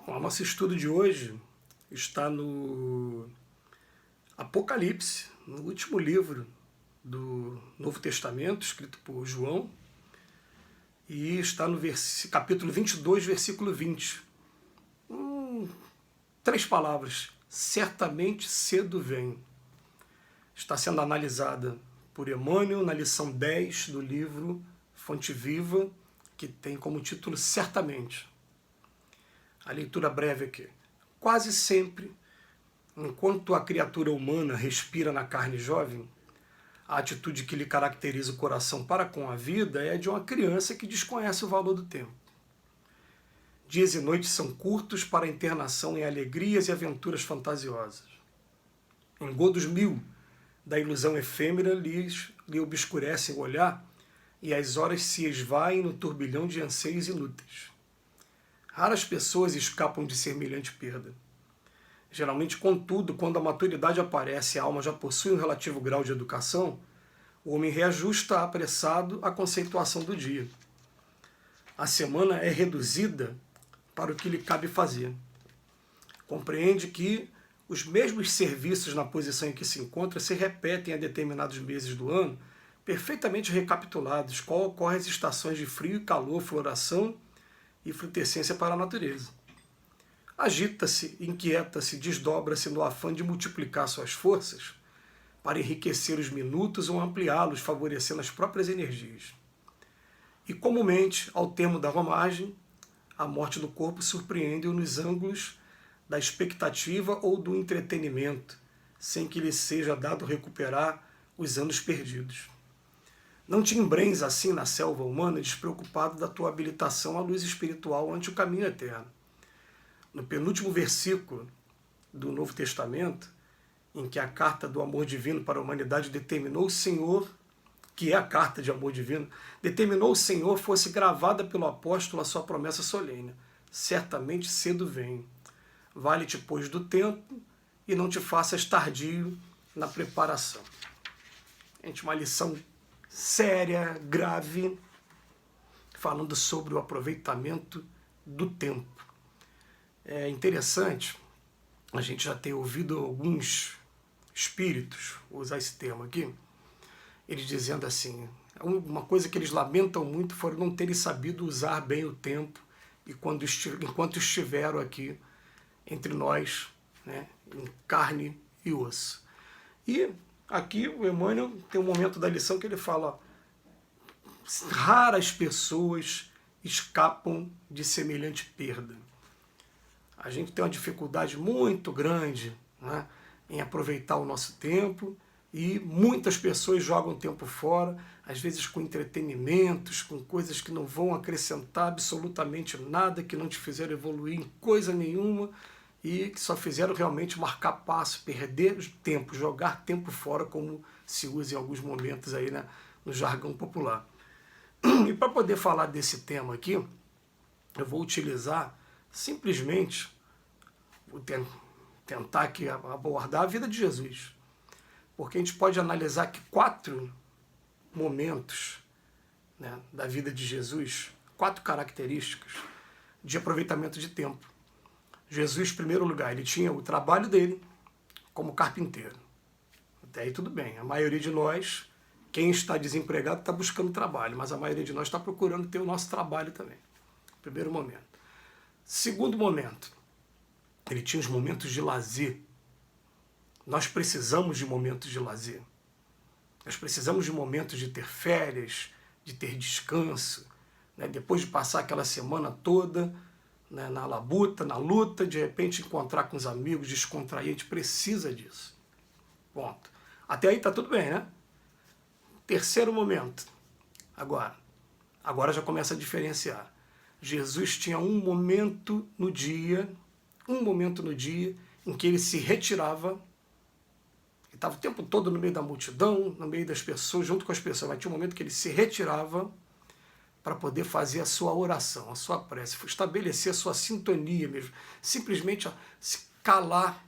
O nosso estudo de hoje está no Apocalipse, no último livro do Novo Testamento, escrito por João, e está no capítulo 22, versículo 20. 3 palavras: certamente cedo vem. Está sendo analisada por Emmanuel na lição 10 do livro Fonte Viva, que tem como título Certamente. A leitura breve aqui. Quase sempre, enquanto a criatura humana respira na carne jovem, a atitude que lhe caracteriza o coração para com a vida é de uma criança que desconhece o valor do tempo. Dias e noites são curtos para a internação em alegrias e aventuras fantasiosas. Engodos mil da ilusão efêmera lhe obscurecem o olhar e as horas se esvaem no turbilhão de anseios inúteis. Raras pessoas escapam de semelhante perda. Geralmente, contudo, quando a maturidade aparece e a alma já possui um relativo grau de educação, o homem reajusta apressado a conceituação do dia. A semana é reduzida para o que lhe cabe fazer. Compreende que os mesmos serviços na posição em que se encontra se repetem a determinados meses do ano, perfeitamente recapitulados, qual ocorre as estações de frio e calor, floração e frutescência para a natureza. Agita-se, inquieta-se, desdobra-se no afã de multiplicar suas forças para enriquecer os minutos ou ampliá-los, favorecendo as próprias energias. E comumente, ao termo da romagem, a morte do corpo surpreende-o nos ângulos da expectativa ou do entretenimento, sem que lhe seja dado recuperar os anos perdidos. Não te embrenhes assim na selva humana, despreocupado da tua habilitação à luz espiritual ante o caminho eterno. No penúltimo versículo do Novo Testamento, em que a carta do amor divino para a humanidade determinou o Senhor, que é a carta de amor divino, determinou o Senhor fosse gravada pelo apóstolo a sua promessa solene: certamente cedo vem. Vale-te, pois, do tempo e não te faças tardio na preparação. Gente, uma lição séria, grave, falando sobre o aproveitamento do tempo. É interessante a gente já ter ouvido alguns espíritos usar esse termo aqui, eles dizendo assim, uma coisa que eles lamentam muito foi não terem sabido usar bem o tempo e enquanto estiveram aqui entre nós, né, em carne e osso. E aqui o Emmanuel tem um momento da lição que ele fala, ó, raras pessoas escapam de semelhante perda. A gente tem uma dificuldade muito grande, né, em aproveitar o nosso tempo e muitas pessoas jogam o tempo fora, às vezes com entretenimentos, com coisas que não vão acrescentar absolutamente nada, que não te fizeram evoluir em coisa nenhuma e que só fizeram realmente marcar passo, perder tempo, jogar tempo fora, como se usa em alguns momentos aí, né, no jargão popular. E para poder falar desse tema aqui, eu vou utilizar simplesmente, vou tentar aqui abordar a vida de Jesus. Porque a gente pode analisar aqui 4 momentos, né, da vida de Jesus, 4 características de aproveitamento de tempo. Jesus, em primeiro lugar, ele tinha o trabalho dele como carpinteiro. Até aí tudo bem. A maioria de nós, quem está desempregado, está buscando trabalho, mas a maioria de nós está procurando ter o nosso trabalho também. Primeiro momento. Segundo momento, ele tinha os momentos de lazer. Nós precisamos de momentos de lazer. Nós precisamos de momentos de ter férias, de ter descanso, né? Depois de passar aquela semana toda, né, na labuta, na luta, de repente encontrar com os amigos, descontrair, a gente precisa disso. Ponto. Até aí está tudo bem, né? Terceiro momento. Agora já começa a diferenciar. Jesus tinha um momento no dia em que ele se retirava. Ele estava o tempo todo no meio da multidão, no meio das pessoas, junto com as pessoas, mas tinha um momento que ele se retirava para poder fazer a sua oração, a sua prece, estabelecer a sua sintonia mesmo, simplesmente se calar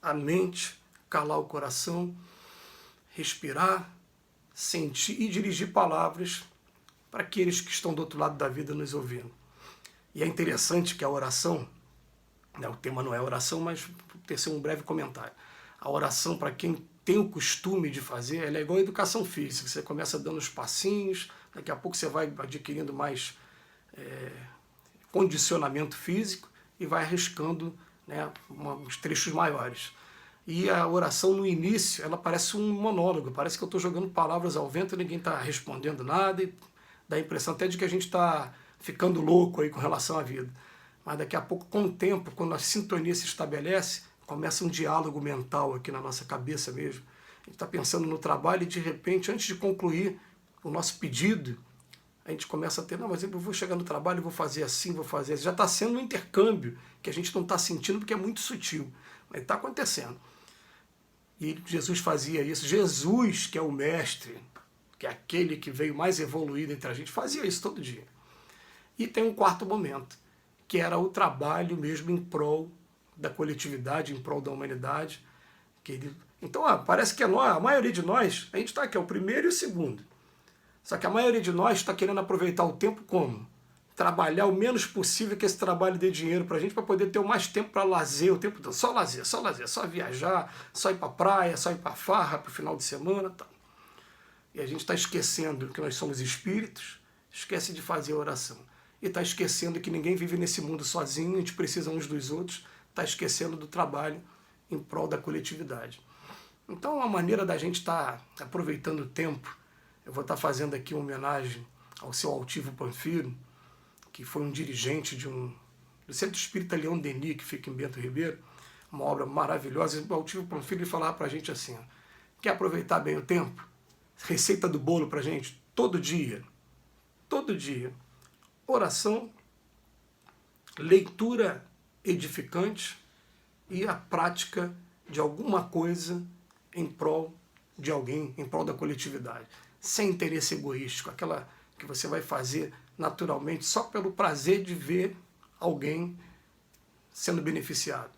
a mente, calar o coração, respirar, sentir e dirigir palavras para aqueles que estão do outro lado da vida nos ouvindo. E é interessante que a oração, né? O tema não é oração, mas ter ser um breve comentário. A oração, para quem tem o costume de fazer, ela é igual a educação física. Você começa dando os passinhos, daqui a pouco você vai adquirindo mais condicionamento físico e vai arriscando, né, uns trechos maiores. E a oração no início, ela parece um monólogo, parece que eu estou jogando palavras ao vento e ninguém está respondendo nada, e dá a impressão até de que a gente está ficando louco aí com relação à vida. Mas daqui a pouco, com o tempo, quando a sintonia se estabelece, começa um diálogo mental aqui na nossa cabeça mesmo. A gente está pensando no trabalho e, de repente, antes de concluir o nosso pedido, a gente começa a ter, não, mas eu vou chegar no trabalho, vou fazer assim, vou fazer assim. Já está sendo um intercâmbio que a gente não está sentindo porque é muito sutil, mas está acontecendo. E Jesus fazia isso. Jesus, que é o mestre, que é aquele que veio mais evoluído entre a gente, fazia isso todo dia. E tem um quarto momento, que era o trabalho mesmo em prol da coletividade, em prol da humanidade. Então, parece que a maioria de nós, a gente está aqui, é o primeiro e o segundo. Só que a maioria de nós está querendo aproveitar o tempo como? Trabalhar o menos possível, que esse trabalho dê dinheiro para a gente, para poder ter o mais tempo para lazer o tempo todo. Só lazer, só viajar, só ir para a praia, só ir para a farra, para o final de semana. Tá. E a gente está esquecendo que nós somos espíritos, esquece de fazer a oração. E está esquecendo que ninguém vive nesse mundo sozinho, a gente precisa uns dos outros, está esquecendo do trabalho em prol da coletividade. Então, a maneira da gente estar aproveitando o tempo, eu vou estar fazendo aqui uma homenagem ao seu Altivo Panfiro, que foi um dirigente do Centro Espírita Leão Denis, que fica em Bento Ribeiro, uma obra maravilhosa. O Altivo Panfiro falava para a gente assim, quer aproveitar bem o tempo? Receita do bolo para a gente, todo dia, oração, leitura edificante e a prática de alguma coisa em prol de alguém, em prol da coletividade, sem interesse egoístico, aquela que você vai fazer naturalmente só pelo prazer de ver alguém sendo beneficiado.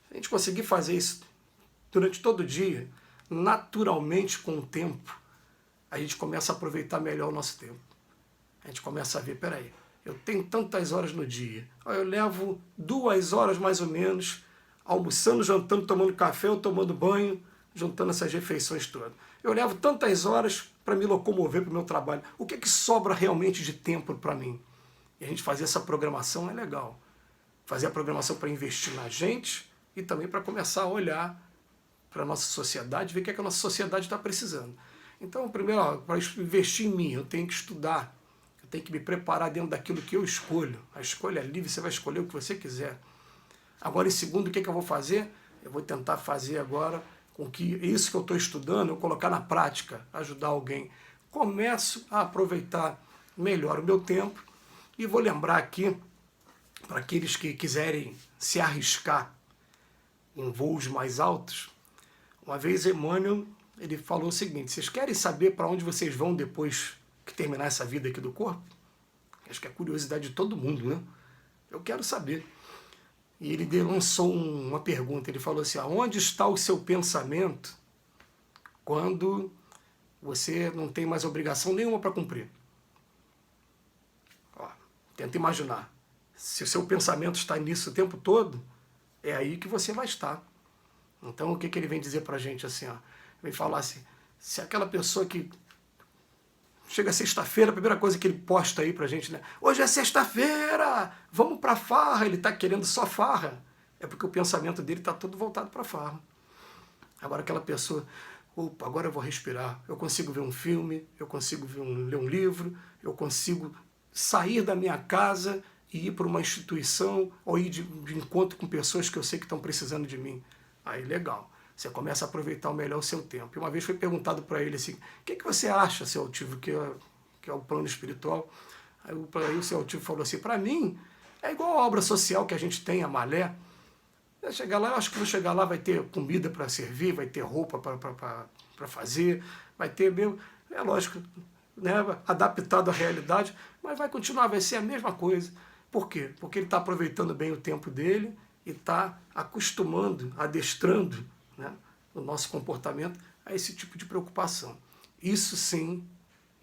Se a gente conseguir fazer isso durante todo o dia, naturalmente, com o tempo, a gente começa a aproveitar melhor o nosso tempo. A gente começa a ver, peraí, eu tenho tantas horas no dia, eu levo 2 horas mais ou menos, almoçando, jantando, tomando café ou tomando banho, juntando essas refeições todas. Eu levo tantas horas para me locomover para o meu trabalho. O que é que sobra realmente de tempo para mim? E a gente fazer essa programação é legal. Fazer a programação para investir na gente e também para começar a olhar para a nossa sociedade, ver o que é que a nossa sociedade está precisando. Então, primeiro, para investir em mim, eu tenho que estudar, eu tenho que me preparar dentro daquilo que eu escolho. A escolha é livre, você vai escolher o que você quiser. Agora, em segundo, o que é que eu vou fazer? Eu vou tentar fazer agora com que isso que eu estou estudando, eu colocar na prática, ajudar alguém. Começo a aproveitar melhor o meu tempo e vou lembrar aqui, para aqueles que quiserem se arriscar em voos mais altos, uma vez Emmanuel, ele falou o seguinte, vocês querem saber para onde vocês vão depois que terminar essa vida aqui do corpo? Acho que é a curiosidade de todo mundo, né? Eu quero saber. E ele lançou uma pergunta, ele falou assim, onde está o seu pensamento quando você não tem mais obrigação nenhuma para cumprir? Ó, tenta imaginar, se o seu pensamento está nisso o tempo todo, é aí que você vai estar. Então o que ele vem dizer para a gente assim, ó, vem falar assim, se aquela pessoa que chega sexta-feira, a primeira coisa que ele posta aí pra gente, né? Hoje é sexta-feira, vamos pra farra. Ele tá querendo só farra. É porque o pensamento dele tá todo voltado pra farra. Agora aquela pessoa, opa, agora eu vou respirar. Eu consigo ver um filme, eu consigo ler um livro, eu consigo sair da minha casa e ir para uma instituição ou ir de encontro com pessoas que eu sei que estão precisando de mim. Aí, legal. Você começa a aproveitar melhor o seu tempo. E uma vez foi perguntado para ele assim, o que você acha, seu Altivo, que é o plano espiritual? Aí o seu Altivo falou assim, para mim, é igual a obra social que a gente tem, a Malé. Chegar lá, eu acho que vou chegar lá, vai ter comida para servir, vai ter roupa para fazer, vai ter mesmo, é lógico, né, adaptado à realidade, mas vai continuar, vai ser a mesma coisa. Por quê? Porque ele está aproveitando bem o tempo dele e está acostumando, adestrando, né, o nosso comportamento a esse tipo de preocupação. Isso sim,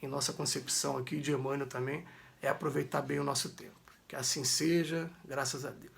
em nossa concepção aqui de Emmanuel também, é aproveitar bem o nosso tempo. Que assim seja, graças a Deus.